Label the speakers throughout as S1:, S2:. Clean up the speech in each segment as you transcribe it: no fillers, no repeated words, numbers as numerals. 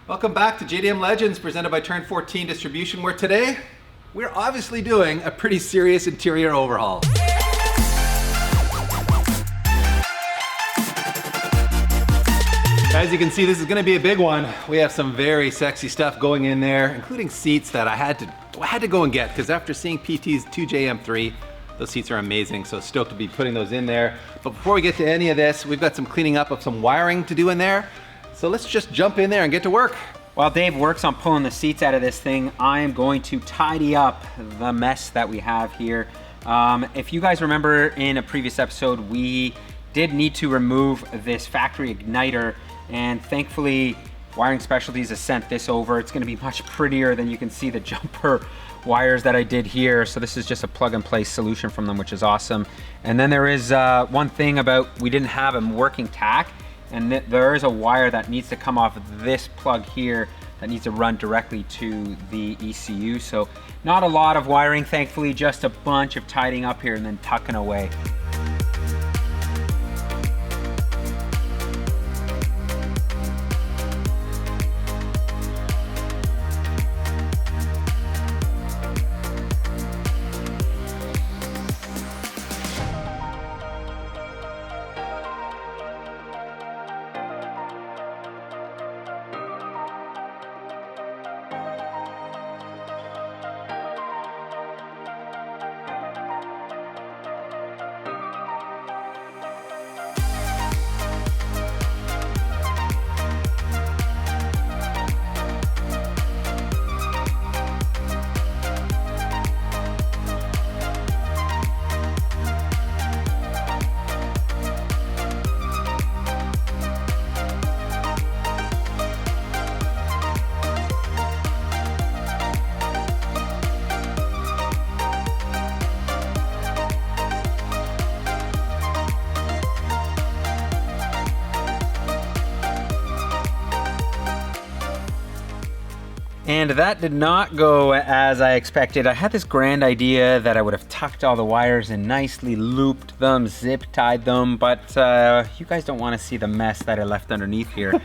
S1: Welcome back to JDM Legends, presented by Turn 14 Distribution, where today we're obviously doing a pretty serious interior overhaul. As you can see, this is going to be a big one. We have some very sexy stuff going in there, including seats that I had to go and get, because after seeing PT's 2JM3, those seats are amazing, so stoked to be putting those in there. But before we get to any of this, we've got some cleaning up of some wiring to do in there. So let's just jump in there and get to work.
S2: While Dave works on pulling the seats out of this thing, I am going to tidy up the mess that we have here. If you guys remember in a previous episode, we did need to remove this factory igniter, and thankfully Wiring Specialties has sent this over. It's gonna be much prettier than you can see the jumper wires that I did here. So this is just a plug and play solution from them, which is awesome. And then there is one thing about, we didn't have a working tack, and there is a wire that needs to come off of this plug here that needs to run directly to the ECU. So not a lot of wiring, thankfully, just a bunch of tidying up here and then tucking away. And that did not go as I expected. I had this grand idea that I would have tucked all the wires and nicely looped them, zip tied them, but you guys don't want to see the mess that I left underneath here.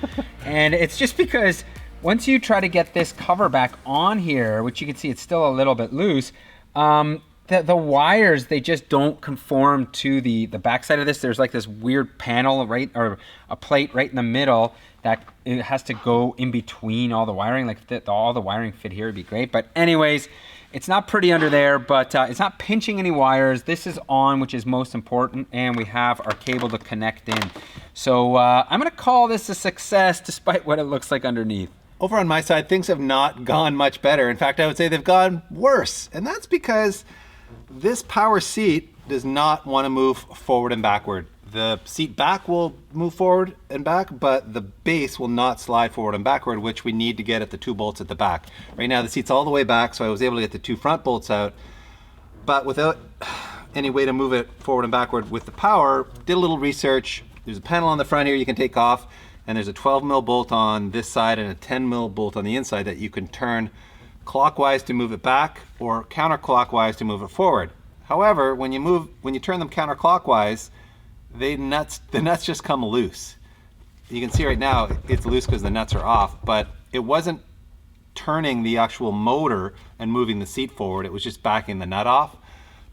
S2: And it's just because once you try to get this cover back on here, which you can see it's still a little bit loose, the wires, they just don't conform to the backside of this. There's like this weird panel, right, or a plate right in the middle that it has to go in between all the wiring. Like if all the wiring fit here, it'd be great. But anyways, it's not pretty under there, but it's not pinching any wires. This is on, which is most important, and we have our cable to connect in. So I'm gonna call this a success despite what it looks like underneath.
S1: Over on my side, things have not gone much better. In fact, I would say they've gone worse. And that's because this power seat does not want to move forward and backward. The seat back will move forward and back, but the base will not slide forward and backward, which we need to get at the 2 bolts at the back. Right now the seat's all the way back, so I was able to get the 2 front bolts out, but without any way to move it forward and backward with the power. Did a little research. There's a panel on the front here you can take off, and there's a 12mm bolt on this side and a 10mm bolt on the inside that you can turn clockwise to move it back or counterclockwise to move it forward. However, when you turn them counterclockwise, the nuts just come loose. You can see right now it's loose because the nuts are off, but it wasn't turning the actual motor and moving the seat forward. It was just backing the nut off.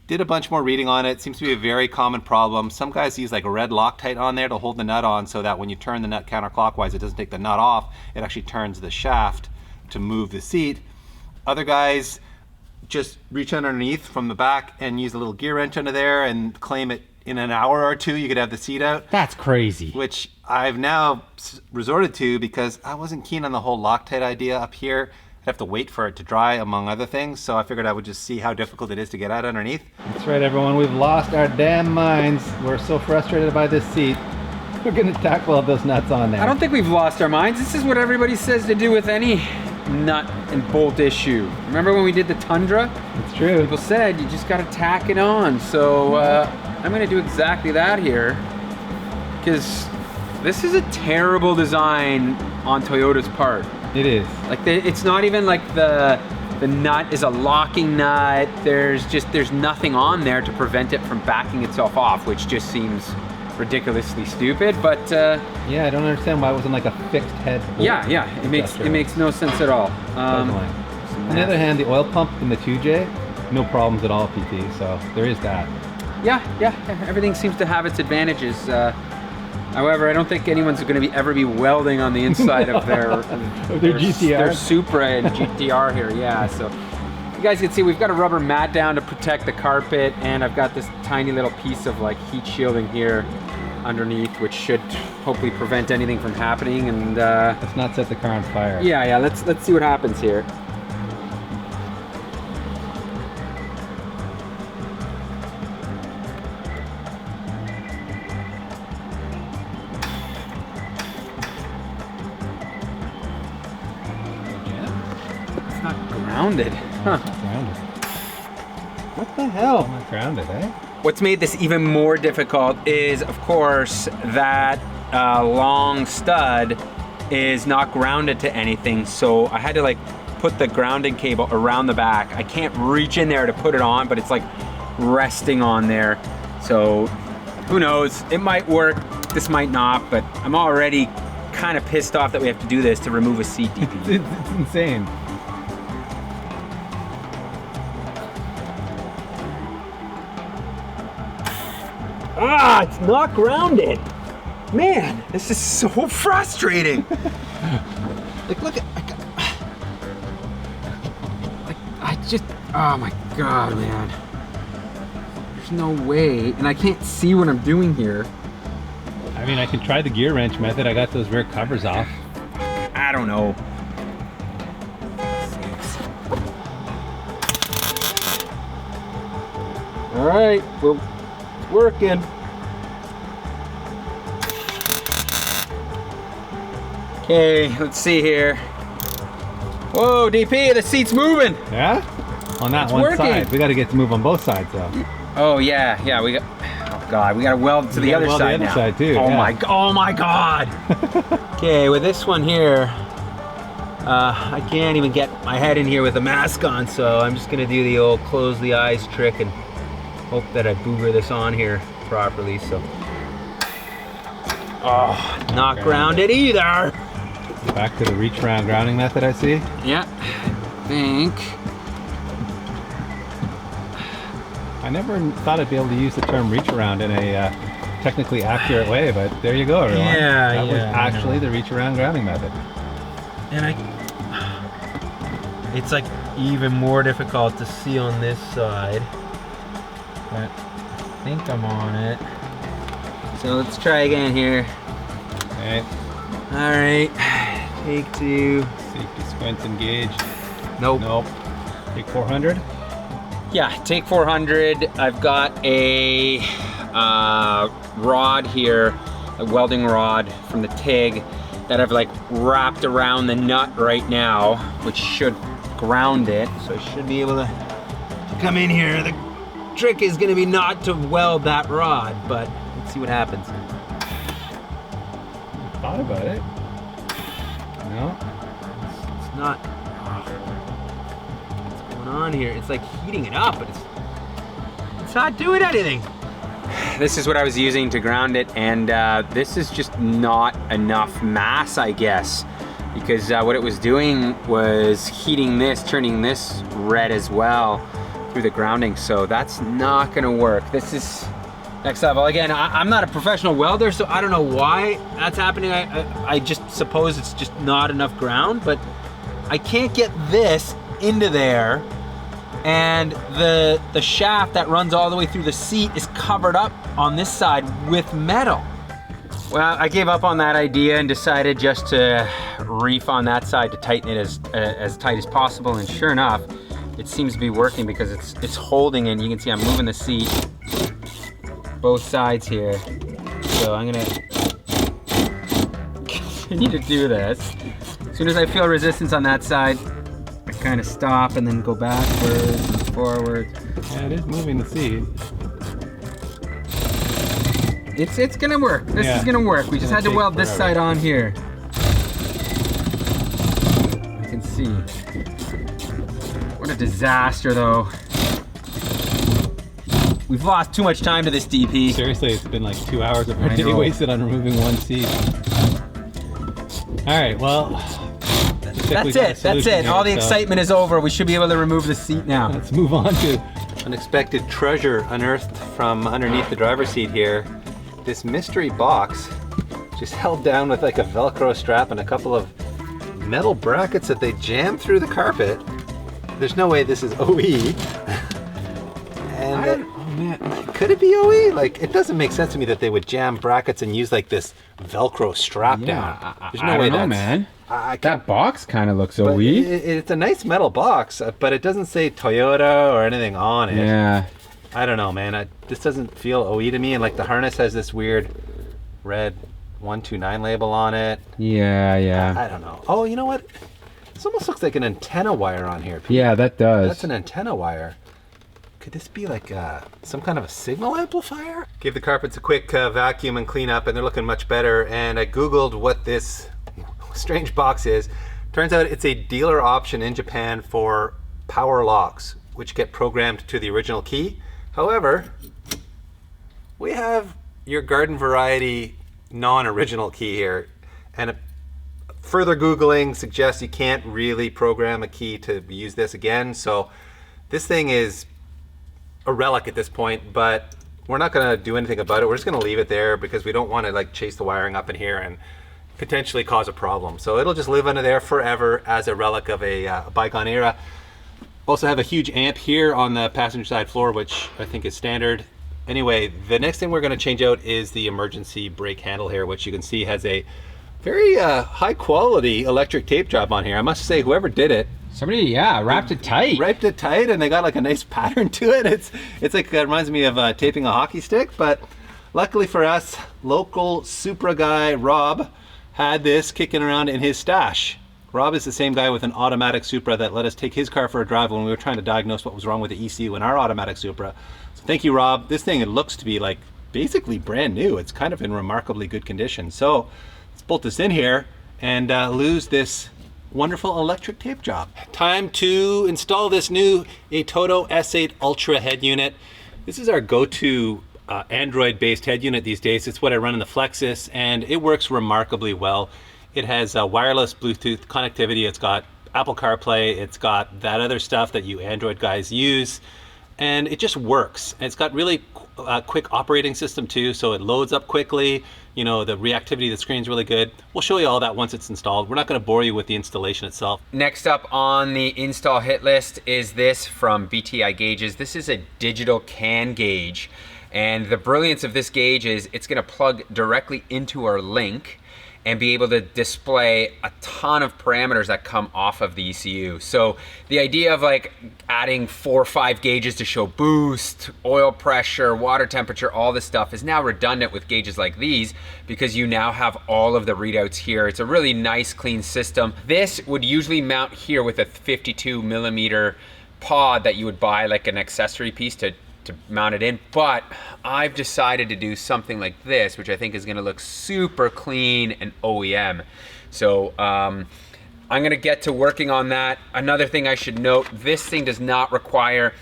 S1: Did a bunch more reading on it. Seems to be a very common problem. Some guys use like a red Loctite on there to hold the nut on so that when you turn the nut counterclockwise, it doesn't take the nut off. It actually turns the shaft to move the seat. Other guys just reach underneath from the back and use a little gear wrench under there and claim it in an hour or 2 you could have the seat out.
S2: That's crazy.
S1: Which I've now resorted to because I wasn't keen on the whole Loctite idea up here. I'd have to wait for it to dry, among other things, so I figured I would just see how difficult it is to get out underneath.
S3: That's right, everyone. We've lost our damn minds. We're so frustrated by this seat. We're gonna tackle all those nuts on there.
S2: I don't think we've lost our minds. This is what everybody says to do with any nut and bolt issue. Remember when we did the Tundra?
S3: It's true.
S2: People said you just gotta tack it on. So I'm gonna do exactly that here, because this is a terrible design on Toyota's part.
S3: It is.
S2: Like it's not even like the nut is a locking nut. There's nothing on there to prevent it from backing itself off, which just seems ridiculously stupid, but
S3: Yeah, I don't understand why it wasn't like a fixed head bolt.
S2: yeah, it makes no sense at all.
S3: On the other hand, the oil pump in the 2J, no problems at all, PT. So there is that.
S2: Yeah, everything seems to have its advantages. However, I don't think anyone's going to ever be welding on the inside of their
S3: GTR,
S2: their Supra and GTR here. Yeah, so you guys can see we've got a rubber mat down to protect the carpet, and I've got this tiny little piece of like heat shielding here underneath, which should hopefully prevent anything from happening. And
S3: let's not set the car on fire.
S2: Yeah, let's see what happens here. It's not grounded. Huh.
S3: Grounded. What the hell? Not grounded, eh?
S2: What's made this even more difficult is, of course, that long stud is not grounded to anything. So I had to like put the grounding cable around the back. I can't reach in there to put it on, but it's like resting on there. So who knows? It might work. This might not, but I'm already kind of pissed off that we have to do this to remove a seat DP.
S3: It's insane.
S2: Ah, it's not grounded. Man, this is so frustrating. Like, look at, oh my God, man. There's no way, and I can't see what I'm doing here.
S3: I mean, I can try the gear wrench method. I got those rear covers off.
S2: I don't know. All right, well, it's working. Okay, let's see here. Whoa, DP, the seat's moving.
S3: Yeah? On that one side. We got to get to move on both sides, though.
S2: Oh yeah, we got. Oh God, we got to weld to the other side now.
S3: The other side too.
S2: Oh
S3: yeah.
S2: oh my God. Okay, with this one here, I can't even get my head in here with a mask on, so I'm just gonna do the old close the eyes trick and hope that I booger this on here properly. So, oh, not grounded either.
S3: Back to the reach around grounding method, I see.
S2: Yeah, I think.
S3: I never thought I'd be able to use the term reach around in a technically accurate way, but there you go, everyone.
S2: Yeah,
S3: that was actually the reach around grounding method.
S2: And it's like even more difficult to see on this side, but I think I'm on it. So let's try again here.
S3: Okay.
S2: All right, take two.
S3: Safety squint engaged.
S2: Nope.
S3: Nope. Take 400.
S2: Yeah, take 400. I've got a rod here, a welding rod from the TIG that I've like wrapped around the nut right now, which should ground it. So I should be able to come in here. The trick is gonna be not to weld that rod, but let's see what happens.
S3: Thought about it. No.
S2: It's not. What's going on here? It's like heating it up, but it's not doing anything. This is what I was using to ground it, and this is just not enough mass, I guess, because what it was doing was heating this, turning this red as well through the grounding, so that's not gonna work. This is next level. Again, I'm not a professional welder, so I don't know why that's happening. I just suppose it's just not enough ground, but I can't get this into there, and the shaft that runs all the way through the seat is covered up on this side with metal. Well, I gave up on that idea and decided just to reef on that side to tighten it as tight as possible, and sure enough, it seems to be working because it's holding, and you can see I'm moving the seat both sides here. So I'm gonna continue to do this. As soon as I feel resistance on that side, I kind of stop and then go backwards and forwards.
S3: Yeah, it is moving the seat.
S2: It's gonna work. This is gonna work. We just had to weld this side on here. I can see. What a disaster though. We've lost too much time to this DP.
S3: Seriously, it's been like 2 hours of our
S2: I
S3: day
S2: know.
S3: wasted on removing one seat. All right, well,
S2: That's it. All the excitement is over. We should be able to remove the seat now.
S3: Let's move on to
S1: Unexpected treasure unearthed from underneath the driver's seat here. This mystery box just held down with like a Velcro strap and a couple of metal brackets that they jammed through the carpet. There's no way this is OE. And
S2: Oh man.
S1: could it be OE? Like, it doesn't make sense to me that they would jam brackets and use like this Velcro strap down. There's no
S2: I
S1: way
S2: don't know,
S1: that's,
S2: man.
S1: I can't.
S2: That box kind of looks
S1: But
S2: OE.
S1: it's a nice metal box, but it doesn't say Toyota or anything on it.
S2: Yeah.
S1: I don't know, man. This doesn't feel OE to me. And like the harness has this weird red 129 label on it.
S2: Yeah.
S1: I don't know. Oh, you know what? This almost looks like an antenna wire on here. Pete.
S2: Yeah, that does.
S1: That's an antenna wire. Could this be like some kind of a signal amplifier? Give the carpets a quick vacuum and clean up, and they're looking much better. And I Googled what this strange box is. Turns out it's a dealer option in Japan for power locks, which get programmed to the original key. However, we have your garden variety non-original key here, and further Googling suggests you can't really program a key to use this again. So this thing is a relic at this point, but we're not going to do anything about it. We're just going to leave it there because we don't want to like chase the wiring up in here and potentially cause a problem. So it'll just live under there forever as a relic of a bygone era. Also have a huge amp here on the passenger side floor, which I think is standard. Anyway, the next thing we're going to change out is the emergency brake handle here, which you can see has a very high quality electric tape job on here. I must say, whoever did it,
S2: Somebody, yeah, wrapped it tight.
S1: wrapped it tight, and they got like a nice pattern to it. It's like, it reminds me of taping a hockey stick, but luckily for us, local Supra guy Rob had this kicking around in his stash. Rob is the same guy with an automatic Supra that let us take his car for a drive when we were trying to diagnose what was wrong with the ECU in our automatic Supra. So thank you, Rob. This thing, it looks to be like basically brand new. It's kind of in remarkably good condition. So let's bolt this in here and lose this wonderful electric tape job. Time to install this new Toyota S8 Ultra head unit. This is our go-to Android-based head unit these days. It's what I run in the Flexus, and it works remarkably well. It has wireless Bluetooth connectivity. It's got Apple CarPlay. It's got that other stuff that you Android guys use, and it just works. And it's got really quick operating system too, so it loads up quickly. You know, the reactivity of the screen is really good. We'll show you all that once it's installed. We're not going to bore you with the installation itself.
S2: Next up on the install hit list is this from BTI Gauges. This is a digital CAN gauge, and the brilliance of this gauge is it's going to plug directly into our link and be able to display a ton of parameters that come off of the ECU. So the idea of like adding 4 or 5 gauges to show boost, oil pressure, water temperature, all this stuff is now redundant with gauges like these because you now have all of the readouts here. It's a really nice, clean system. This would usually mount here with a 52 millimeter pod that you would buy like an accessory piece to mount it in, but I've decided to do something like this, which I think is gonna look super clean and OEM. So I'm gonna get to working on that. Another thing I should note, this thing does not require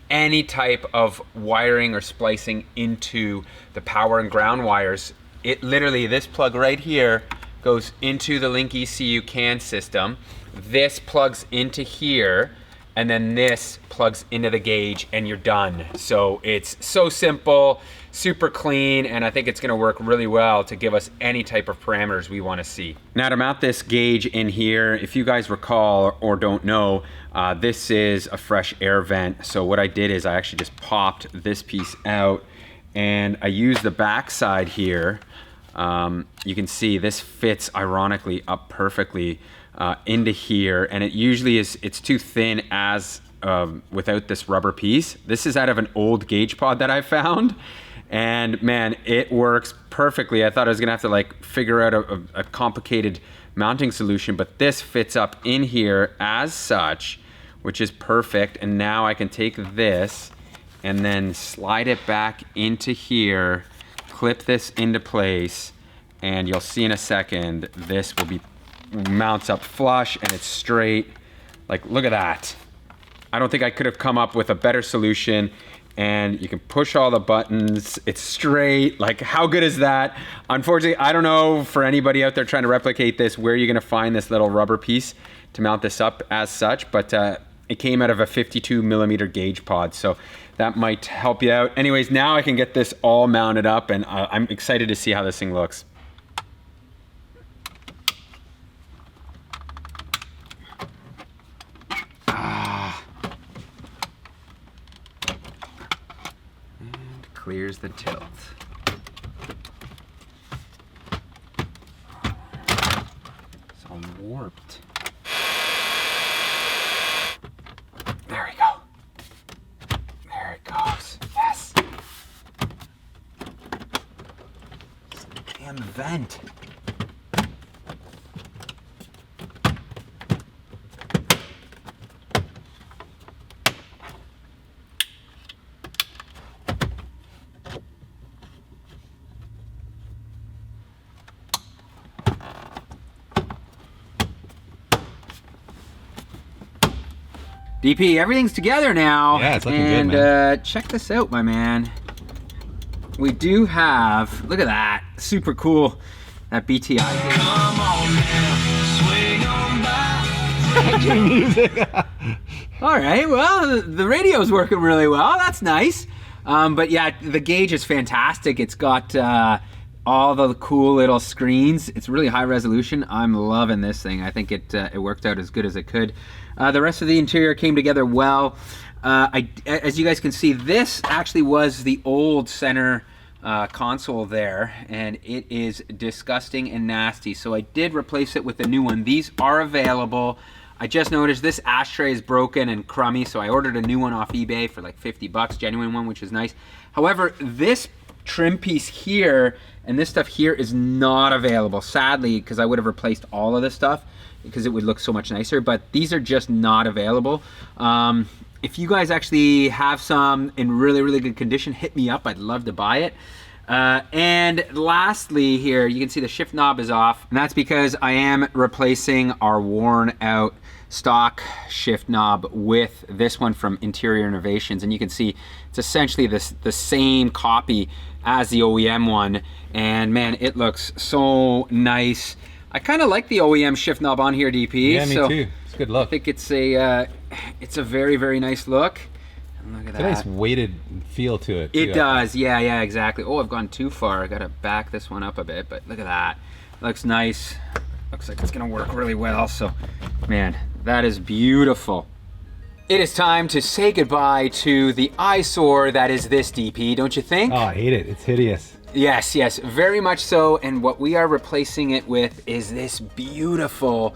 S2: any type of wiring or splicing into the power and ground wires. It literally, this plug right here goes into the Link ECU CAN system. This plugs into here, and then this plugs into the gauge and you're done. So it's so simple, super clean, and I think it's gonna work really well to give us any type of parameters we wanna see. Now to mount this gauge in here, if you guys recall or don't know, this is a fresh air vent. So what I did is I actually just popped this piece out and I used the back side here. You can see this fits ironically up perfectly into here, and it usually is, it's too thin as without this rubber piece. This is out of an old gauge pod that I found, and man, it works perfectly. I thought I was gonna have to like figure out a complicated mounting solution, but this fits up in here as such, which is perfect. And now I can take this and then slide it back into here, clip this into place, and you'll see in a second, this will be mounts up flush and it's straight. Like, look at that. I don't think I could have come up with a better solution. and you can push all the buttons. It's straight. Like, how good is that? Unfortunately, I don't know for anybody out there trying to replicate this where you're gonna find this little rubber piece to mount this up as such, but it came out of a 52 millimeter gauge pod, so that might help you out. Anyways, now I can get this all mounted up, and I'm excited to see how this thing looks. And clears the tilt. It's all warped. There we go. There it goes. Yes. Damn vent. DP, everything's together now.
S3: Yeah, it's looking
S2: and,
S3: good, man.
S2: Check this out, my man. We do have, look at that, super cool, that BTI. Come on now, swing on by.
S3: Music.
S2: All right, well, the radio's working really well. That's nice. But yeah, the gauge is fantastic. It's got all the cool little screens. It's really high resolution. I'm loving this thing. I think it worked out as good as it could. The rest of the interior came together well. As you guys can see, this actually was the old center console there, and it is disgusting and nasty. So I did replace it with a new one. These are available. I just noticed this ashtray is broken and crummy, so I ordered a new one off eBay for like 50 bucks, genuine one, which is nice. However, this trim piece here and this stuff here is not available, sadly, because I would have replaced all of this stuff because it would look so much nicer, but these are just not available. If you guys actually have some in really, really good condition, hit me up. I'd love to buy it. And lastly here, you can see the shift knob is off, and that's because I am replacing our worn out stock shift knob with this one from Interior Innovations, and you can see it's essentially the same copy as the OEM one, and man, it looks so nice. I kind of like the OEM shift knob on here, DP.
S3: Yeah, me too. It's a good look.
S2: I think it's a very, very nice look. And look at that.
S3: It's a nice weighted feel to it.
S2: It does, yeah, exactly. Oh, I've gone too far. I gotta back this one up a bit, but look at that. Looks nice. Looks like it's gonna work really well. So, man, that is beautiful. It is time to say goodbye to the eyesore that is this DP, don't you think?
S3: Oh, I hate it. It's hideous.
S2: Yes, very much so. And what we are replacing it with is this beautiful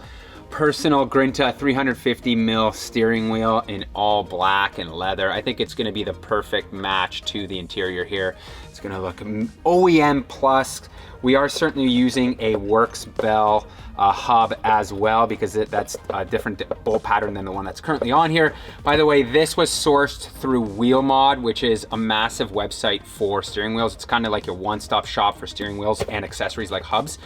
S2: personal Grinta 350 mil steering wheel in all black and leather. I think it's going to be the perfect match to the interior here. It's going to look OEM plus. We are certainly using a Works Bell hub as well, because that's a different bolt pattern than the one that's currently on here. By the way, this was sourced through WheelMod, which is a massive website for steering wheels. It's kind of like your one-stop shop for steering wheels and accessories like hubs.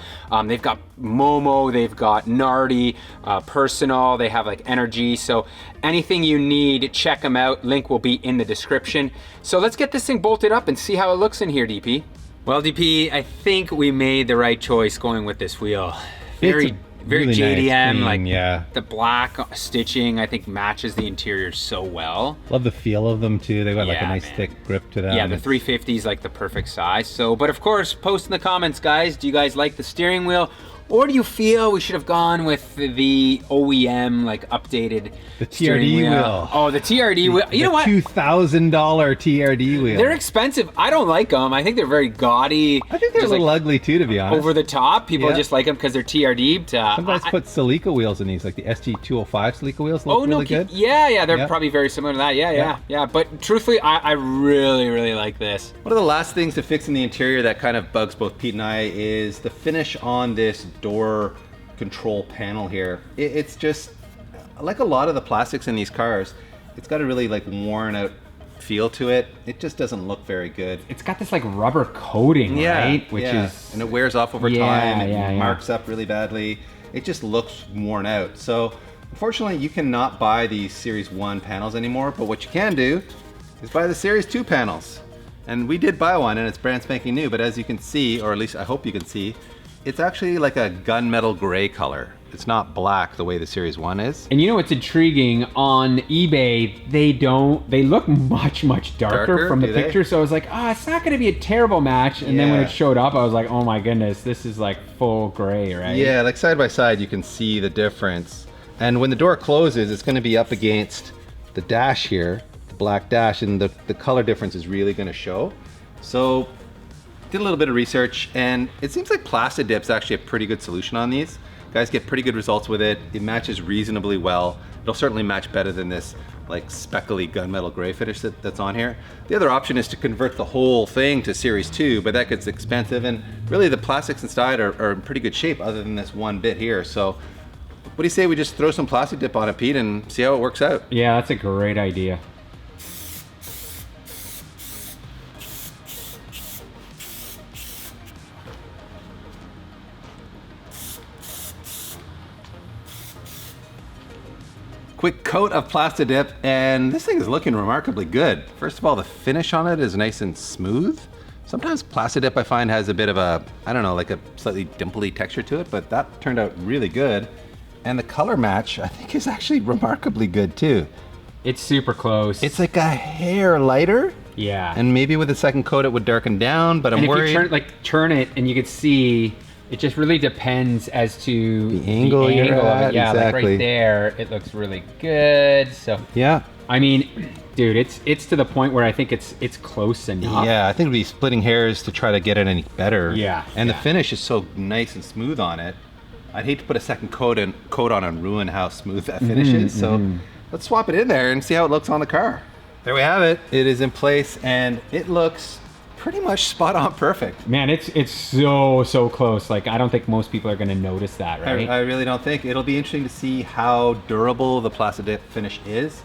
S2: They've got Momo, they've got Nardi, Personal, they have like Energy. So anything you need, check them out. Link will be in the description. So let's get this thing bolted up and see how it looks in here, DP. Well, DP, I think we made the right choice going with this wheel. Very really JDM,
S3: nice,
S2: like
S3: yeah.
S2: The black stitching, I think matches the interior so well.
S3: Love the feel of them too. They've got like a nice thick grip to them.
S2: Yeah, the 350 is like the perfect size. So, but of course, post in the comments, guys. Do you guys like the steering wheel? Or do you feel we should have gone with the OEM, like updated
S3: TRD wheel?
S2: Oh, the TRD wheel. You know what?
S3: $2,000 TRD wheel.
S2: They're expensive. I don't like them. I think they're very gaudy.
S3: I think they're a little ugly too, to be honest.
S2: Over the top. People just like them because they're TRD'd.
S3: Some guys put Celica wheels in these, like the SG205 Celica wheels look really good.
S2: Yeah, they're probably very similar to that. Yeah. But truthfully, I really, really like this.
S1: One of the last things to fix in the interior that kind of bugs both Pete and I is the finish on this door control panel here. It's just like a lot of the plastics in these cars, it's got a really like worn out feel to it. It just doesn't look very good.
S2: It's got this like rubber coating, right? Which is,
S1: and it wears off over time. It marks up really badly. It just looks worn out. So unfortunately, you cannot buy these Series 1 panels anymore, but what you can do is buy the Series 2 panels. And we did buy one and it's brand spanking new, but as you can see, or at least I hope you can see, it's actually like a gunmetal gray color. It's not black the way the Series 1 is.
S2: And you know what's intriguing? On eBay, they look much darker from the picture. So I was like, it's not gonna be a terrible match. And then when it showed up, I was like, oh my goodness, this is like full gray, right?
S1: Yeah, like side by side, you can see the difference. And when the door closes, it's gonna be up against the dash here, the black dash, and the color difference is really gonna show. So, did a little bit of research, and it seems like Plastidip's actually a pretty good solution on these. Guys get pretty good results with it. It matches reasonably well. It'll certainly match better than this like speckly gunmetal gray finish that's on here. The other option is to convert the whole thing to Series 2, but that gets expensive, and really the plastics inside are in pretty good shape other than this one bit here. So what do you say we just throw some Plastidip on it, Pete, and see how it works out?
S2: Yeah, that's a great idea.
S1: Quick coat of Plastidip, and this thing is looking remarkably good. First of all, the finish on it is nice and smooth. Sometimes Plastidip I find has a bit of a, I don't know, like a slightly dimply texture to it, but that turned out really good. And the color match, I think, is actually remarkably good too.
S2: It's super close.
S1: It's like a hair lighter.
S2: Yeah.
S1: And maybe with a second coat it would darken down, but I'm worried.
S2: If you turn it and you could see, it just really depends as to
S1: the angle
S2: of it.
S1: Yeah,
S2: exactly. Like right there, it looks really good. So
S1: yeah.
S2: I mean, dude, it's to the point where I think it's close enough.
S1: Yeah, I think it'd be splitting hairs to try to get it any better.
S2: Yeah.
S1: And the finish is so nice and smooth on it. I'd hate to put a second coat on and ruin how smooth that finish is. So let's swap it in there and see how it looks on the car. There we have it. It is in place and it looks pretty much spot on perfect.
S2: Man, it's so close. Like, I don't think most people are gonna notice that, right?
S1: I really don't think. It'll be interesting to see how durable the Plastidip finish is.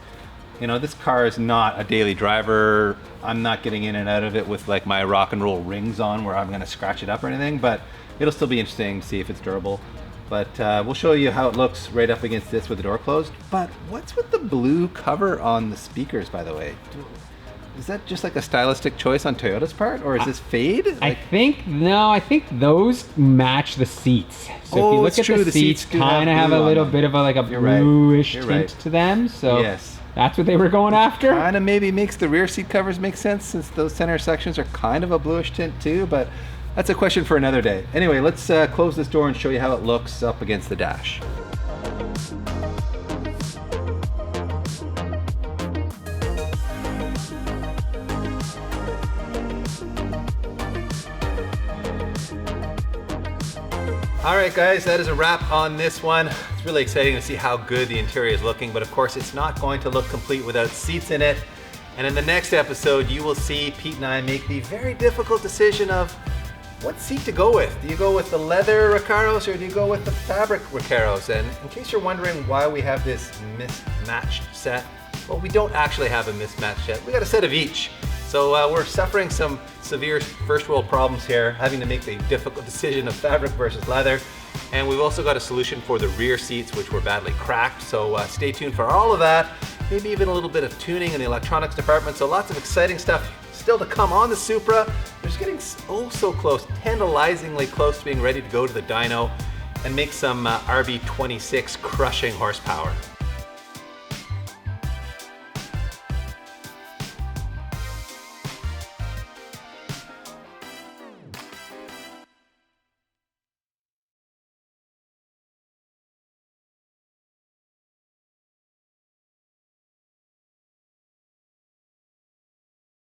S1: You know, this car is not a daily driver. I'm not getting in and out of it with like my rock and roll rings on where I'm gonna scratch it up or anything, but it'll still be interesting to see if it's durable. But we'll show you how it looks right up against this with the door closed. But what's with the blue cover on the speakers, by the way? Is that just like a stylistic choice on Toyota's part, or is this fade?
S2: I think those match the seats. So if you look at the seats kind of have a little bit of a bluish tint to them. So that's what they were going after.
S1: Kind of maybe makes the rear seat covers make sense, since those center sections are kind of a bluish tint too, but that's a question for another day. Anyway, let's close this door and show you how it looks up against the dash. All right, guys, that is a wrap on this one. It's really exciting to see how good the interior is looking, but of course it's not going to look complete without seats in it. And in the next episode, you will see Pete and I make the very difficult decision of what seat to go with. Do you go with the leather Recaros or do you go with the fabric Recaros? And in case you're wondering why we have this mismatched set, well, we don't actually have a mismatched set. We got a set of each. So we're suffering some severe first world problems here, having to make the difficult decision of fabric versus leather. And we've also got a solution for the rear seats, which were badly cracked. So stay tuned for all of that. Maybe even a little bit of tuning in the electronics department. So lots of exciting stuff still to come on the Supra. We're just getting so close, tantalizingly close to being ready to go to the dyno and make some RB26 crushing horsepower.